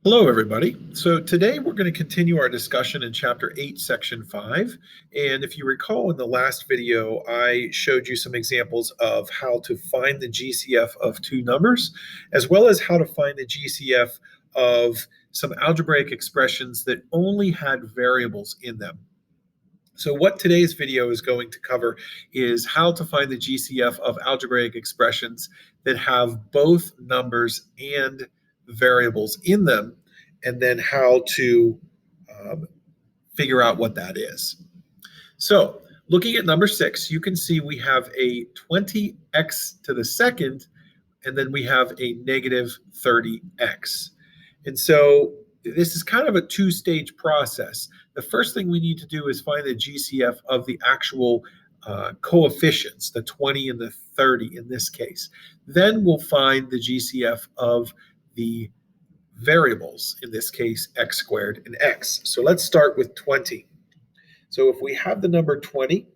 Hello, everybody. So today we're going to continue our discussion in Chapter 8, Section 5. And if you recall in the last video, I showed you some examples of how to find the GCF of two numbers, as well as how to find the GCF of some algebraic expressions that only had variables in them. So what today's video is going to cover is how to find the GCF of algebraic expressions that have both numbers and variables in them, and then how to figure out what that is. So looking at number 6, you can see we have a 20x to the second, and then we have a negative 30x. And so this is kind of a two-stage process. The first thing we need to do is find the GCF of the actual coefficients, the 20 and the 30 in this case. Then we'll find the GCF of the variables, in this case, x squared and x. So let's start with 20. So if we have the number 20,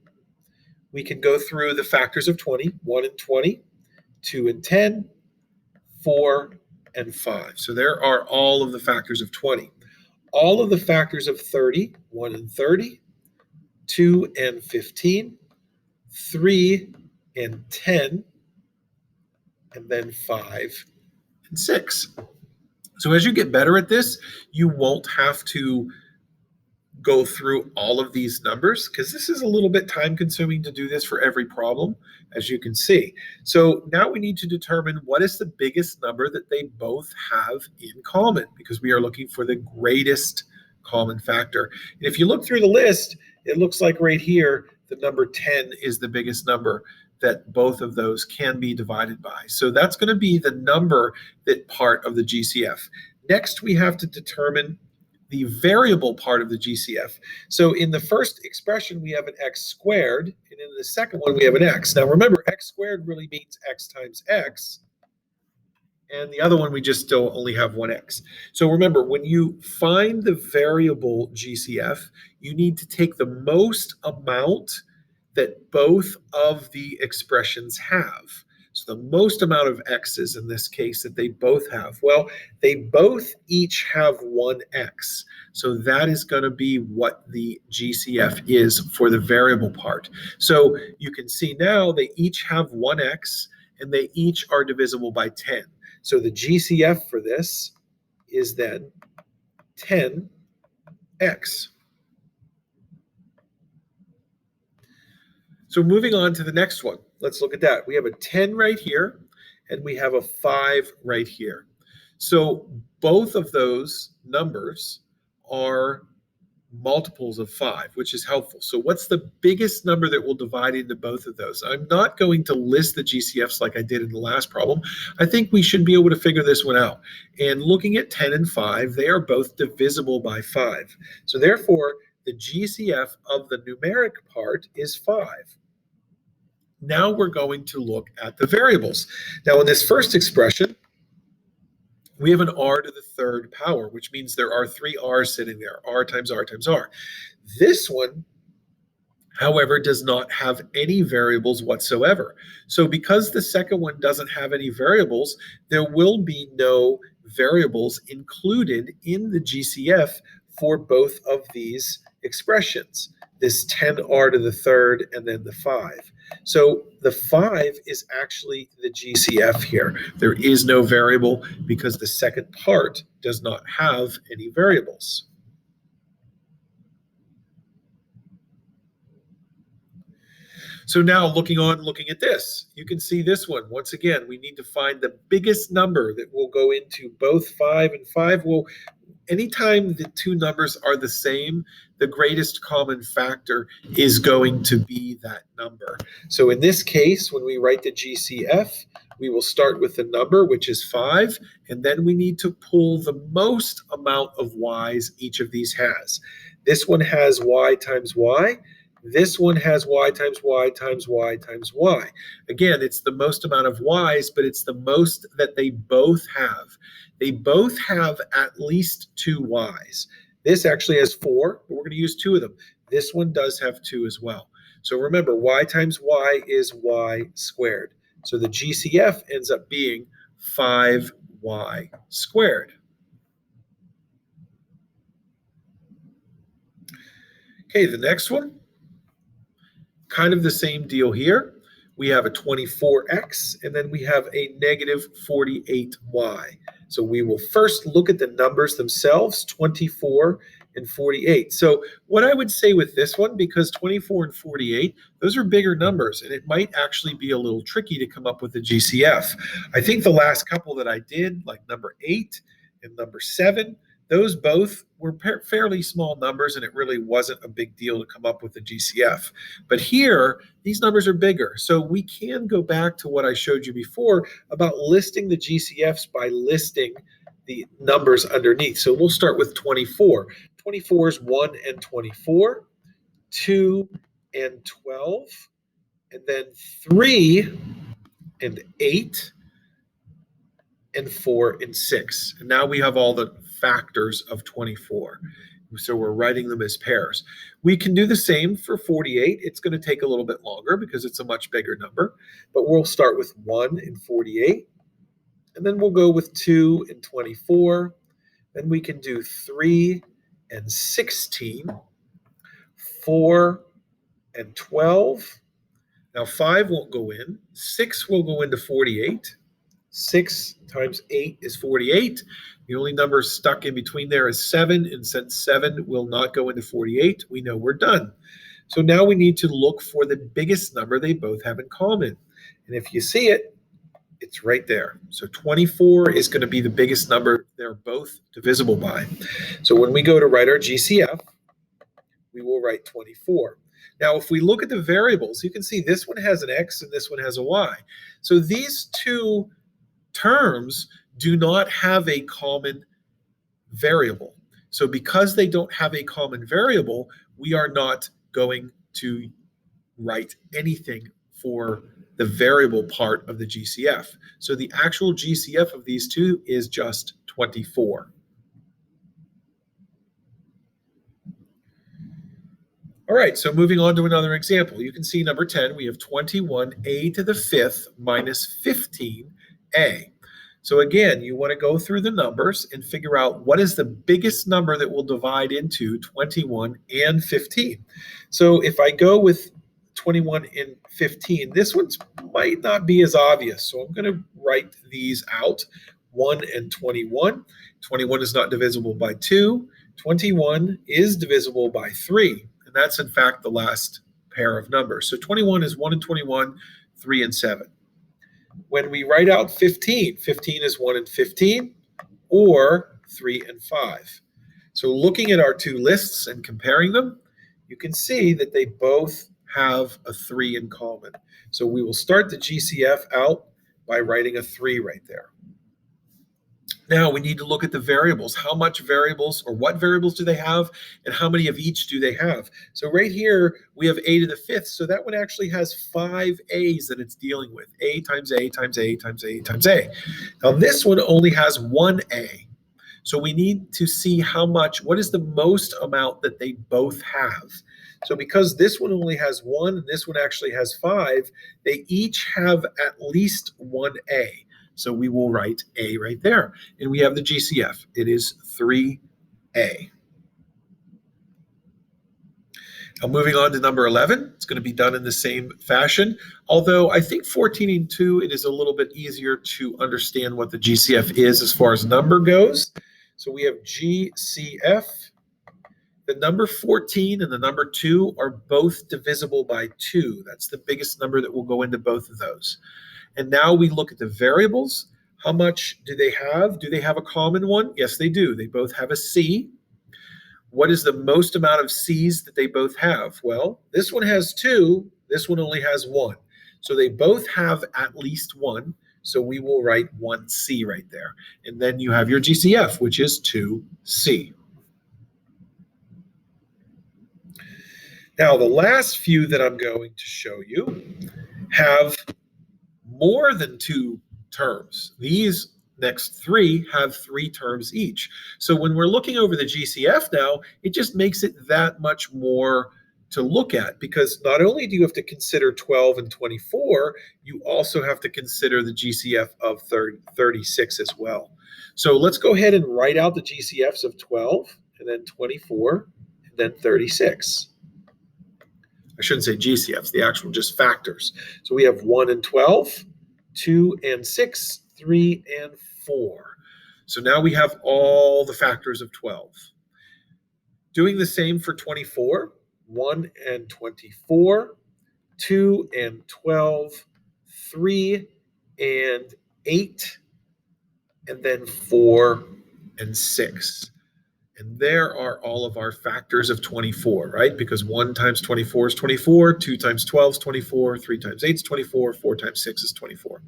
we can go through the factors of 20, 1 and 20, 2 and 10, 4 and 5. So there are all of the factors of 20. All of the factors of 30, 1 and 30, 2 and 15, 3 and 10, and then 5 and 6. So as you get better at this, you won't have to go through all of these numbers, because this is a little bit time consuming to do this for every problem, as you can see. So now we need to determine what is the biggest number that they both have in common, because we are looking for the greatest common factor. And if you look through the list, it looks like right here, the number 10 is the biggest number that both of those can be divided by. So that's going to be the number that part of the GCF. Next, we have to determine the variable part of the GCF. So in the first expression, we have an x squared, and in the second one, we have an x. Now remember, x squared really means x times x, and the other one, we just still only have one x. So remember, when you find the variable GCF, you need to take the most amount that both of the expressions have. So the most amount of x's in this case that they both have. Well, they both each have one x. So that is going to be what the GCF is for the variable part. So you can see now they each have one x, and they each are divisible by 10. So the GCF for this is then 10x. So moving on to the next one, let's look at that. We have a 10 right here, and we have a 5 right here. So both of those numbers are multiples of 5, which is helpful. So what's the biggest number that will divide into both of those? I'm not going to list the GCFs like I did in the last problem. I think we should be able to figure this one out. And looking at 10 and 5, they are both divisible by 5. So therefore, the GCF of the numeric part is 5. Now we're going to look at the variables. Now in this first expression, we have an r to the third power, which means there are 3 r's sitting there, r times r times r. This one, however, does not have any variables whatsoever. So because the second one doesn't have any variables, there will be no variables included in the GCF for both of these expressions, this 10r to the third and then the 5. So the 5 is actually the GCF here. There is no variable because the second part does not have any variables. So now looking at this, you can see this one. Once again, we need to find the biggest number that will go into both 5 and 5. Well, anytime the two numbers are the same, the greatest common factor is going to be that number. So in this case, when we write the GCF, we will start with the number, which is 5, and then we need to pull the most amount of y's each of these has. This one has y times y. This one has y times y times y times y. Again, it's the most amount of y's, but it's the most that they both have. They both have at least 2 y's. This actually has 4, but we're going to use 2 of them. This one does have 2 as well. So remember, y times y is y squared. So the GCF ends up being 5y squared. Okay, the next one, kind of the same deal here. We have a 24x, and then we have a negative 48y. So we will first look at the numbers themselves, 24 and 48. So what I would say with this one, because 24 and 48, those are bigger numbers, and it might actually be a little tricky to come up with a GCF. I think the last couple that I did, like number 8 and number 7, those both were fairly small numbers, and it really wasn't a big deal to come up with a GCF. But here, these numbers are bigger. So we can go back to what I showed you before about listing the GCFs by listing the numbers underneath. So we'll start with 24. 24 is 1 and 24, 2 and 12, and then 3 and 8, and 4 and 6. And now we have all the factors of 24. So we're writing them as pairs. We can do the same for 48. It's going to take a little bit longer because it's a much bigger number, but we'll start with 1 and 48, and then we'll go with 2 and 24. Then we can do 3 and 16, 4 and 12. Now 5 won't go in. 6 will go into 48. 6 times 8 is 48. The only number stuck in between there is 7, and since 7 will not go into 48, we know we're done. So now we need to look for the biggest number they both have in common. And if you see it, it's right there. So 24 is going to be the biggest number they're both divisible by. So when we go to write our GCF, we will write 24. Now, if we look at the variables, you can see this one has an x and this one has a y. So these two terms do not have a common variable. So because they don't have a common variable, we are not going to write anything for the variable part of the GCF. So the actual GCF of these two is just 24. All right, so moving on to another example. You can see number 10, we have 21a to the 5th minus 15a. So again, you want to go through the numbers and figure out what is the biggest number that will divide into 21 and 15. So if I go with 21 and 15, this one might not be as obvious. So I'm going to write these out. 1 and 21. 21 is not divisible by 2. 21 is divisible by 3. And that's in fact the last pair of numbers. So 21 is 1 and 21, 3 and 7. When we write out 15, 15 is 1 and 15, or 3 and 5. So looking at our two lists and comparing them, you can see that they both have a 3 in common. So we will start the GCF out by writing a 3 right there. Now we need to look at the variables. How much variables, or what variables do they have, and how many of each do they have? So right here we have a to the 5th, so that one actually has 5 a's that it's dealing with. A times a times a times a times a. Now this one only has 1 a. So we need to see what is the most amount that they both have. So because this one only has 1 and this one actually has 5, they each have at least 1 a. So we will write A right there. And we have the GCF. It is 3A. Now moving on to number 11, it's going to be done in the same fashion. Although I think 14 and 2, it is a little bit easier to understand what the GCF is as far as number goes. So we have GCF. The number 14 and the number 2 are both divisible by 2. That's the biggest number that will go into both of those. And now we look at the variables. How much do they have? Do they have a common one? Yes, they do. They both have a C. What is the most amount of C's that they both have? Well, this one has 2. This one only has 1. So they both have at least 1. So we will write 1C right there. And then you have your GCF, which is 2C. Now, the last few that I'm going to show you have more than 2 terms. These next 3 have 3 terms each. So when we're looking over the GCF now, it just makes it that much more to look at, because not only do you have to consider 12 and 24, you also have to consider the GCF of 36 as well. So let's go ahead and write out the GCFs of 12 and then 24 and then 36. I shouldn't say GCFs, the actual just factors. So we have 1 and 12, 2 and 6, 3 and 4. So now we have all the factors of 12. Doing the same for 24, 1 and 24, 2 and 12, 3 and 8, and then 4 and 6. And there are all of our factors of 24, right? Because 1 times 24 is 24, 2 times 12 is 24, 3 times 8 is 24, 4 times 6 is 24.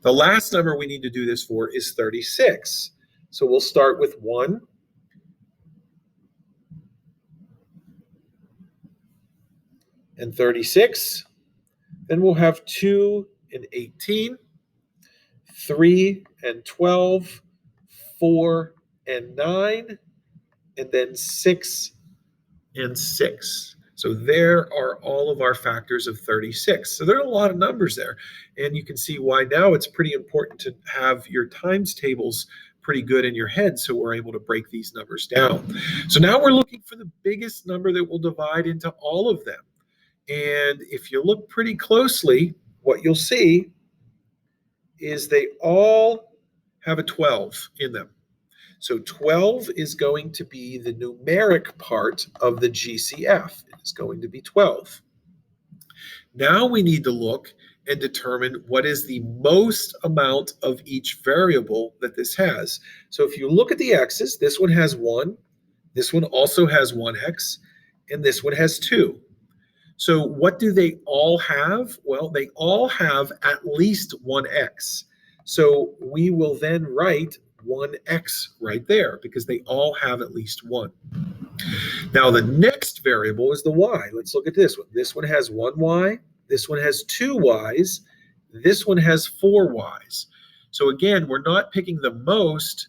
The last number we need to do this for is 36. So we'll start with 1 and 36. Then we'll have 2 and 18, 3 and 12, 4 and 9, and then 6 and 6. So there are all of our factors of 36. So there are a lot of numbers there. And you can see why now it's pretty important to have your times tables pretty good in your head so we're able to break these numbers down. So now we're looking for the biggest number that will divide into all of them. And if you look pretty closely, what you'll see is they all have a 12 in them. So 12 is going to be the numeric part of the GCF. It's going to be 12. Now we need to look and determine what is the most amount of each variable that this has. So if you look at the x's, this one has 1, this one also has 1x, and this one has 2. So what do they all have? Well, they all have at least 1x. So we will then write 1x right there because they all have at least 1. Now the next variable is the y. Let's look at this one. This one has 1y, this one has 2 y's, this one has 4 y's. So again, we're not picking the most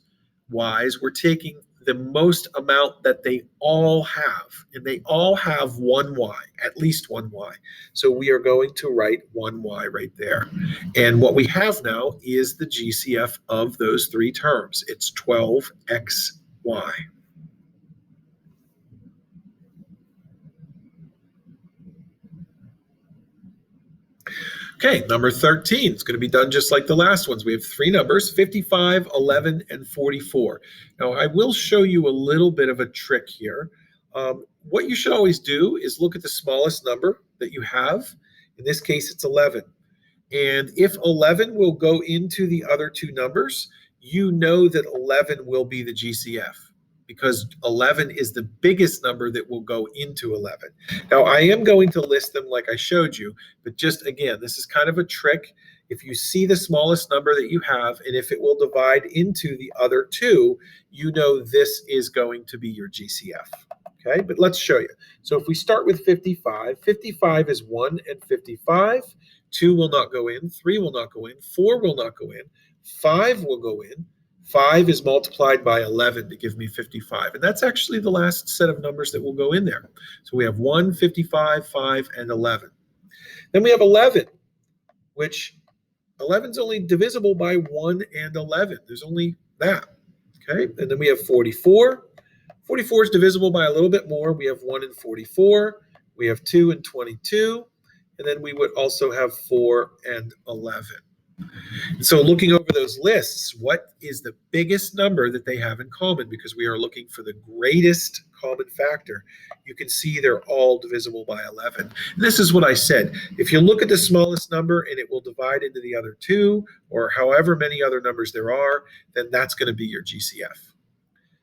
y's, we're taking the most amount that they all have, and they all have 1y, at least 1y. So we are going to write 1y right there. And what we have now is the GCF of those three terms. It's 12xy. Okay, number 13 is going to be done just like the last ones. We have three numbers, 55, 11, and 44. Now, I will show you a little bit of a trick here. What you should always do is look at the smallest number that you have. In this case, it's 11. And if 11 will go into the other two numbers, you know that 11 will be the GCF, because 11 is the biggest number that will go into 11. Now, I am going to list them like I showed you, but just again, this is kind of a trick. If you see the smallest number that you have, and if it will divide into the other two, you know this is going to be your GCF. Okay, but let's show you. So if we start with 55, 55 is 1 and 55. 2 will not go in, 3 will not go in, 4 will not go in, 5 will go in. 5 is multiplied by 11 to give me 55. And that's actually the last set of numbers that will go in there. So we have 1, 55, 5, and 11. Then we have 11, which 11 is only divisible by 1 and 11. There's only that. Okay, and then we have 44. 44 is divisible by a little bit more. We have 1 and 44. We have 2 and 22. And then we would also have 4 and 11. So looking over those lists, what is the biggest number that they have in common? Because we are looking for the greatest common factor. You can see they're all divisible by 11. And this is what I said. If you look at the smallest number and it will divide into the other two, or however many other numbers there are, then that's going to be your GCF.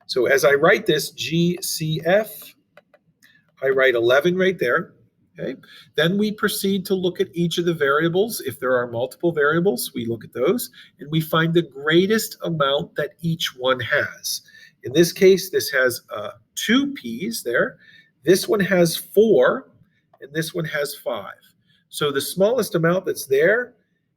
So as I write this GCF, I write 11 right there. Okay. Then we proceed to look at each of the variables. If there are multiple variables, we look at those and we find the greatest amount that each one has. In this case, this has 2 p's there. This one has 4, and this one has 5. So the smallest amount that's there,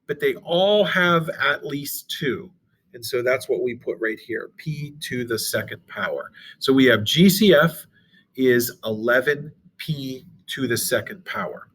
but they all have at least 2. And so that's what we put right here, p to the second power. So we have GCF is 11p to the second power.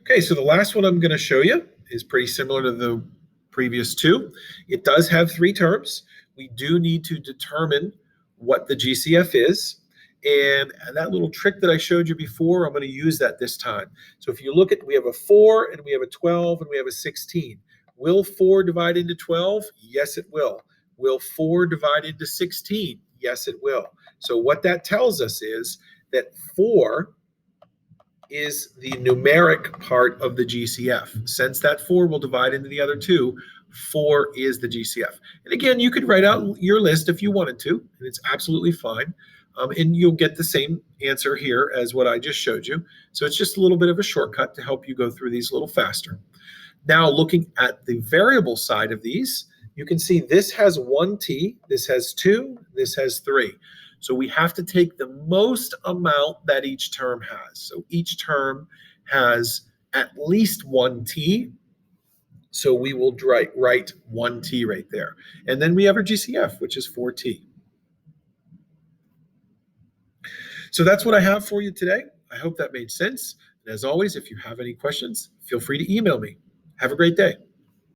Okay, so the last one I'm going to show you is pretty similar to the previous two. It does have 3 terms. We do need to determine what the GCF is. And that little trick that I showed you before, I'm going to use that this time. So if you look at, we have a 4 and we have a 12 and we have a 16. Will 4 divide into 12? Yes, it will. Will 4 divide into 16? Yes, it will. So what that tells us is that 4 is the numeric part of the GCF. Since that 4 will divide into the other two, 4 is the GCF. And again, you could write out your list if you wanted to, and it's absolutely fine. And you'll get the same answer here as what I just showed you. So it's just a little bit of a shortcut to help you go through these a little faster. Now, looking at the variable side of these, you can see this has 1t, this has 2, this has 3. So we have to take the most amount that each term has. So each term has at least 1t. So we will write 1t right there. And then we have our GCF, which is 4t. So that's what I have for you today. I hope that made sense. And as always, if you have any questions, feel free to email me. Have a great day.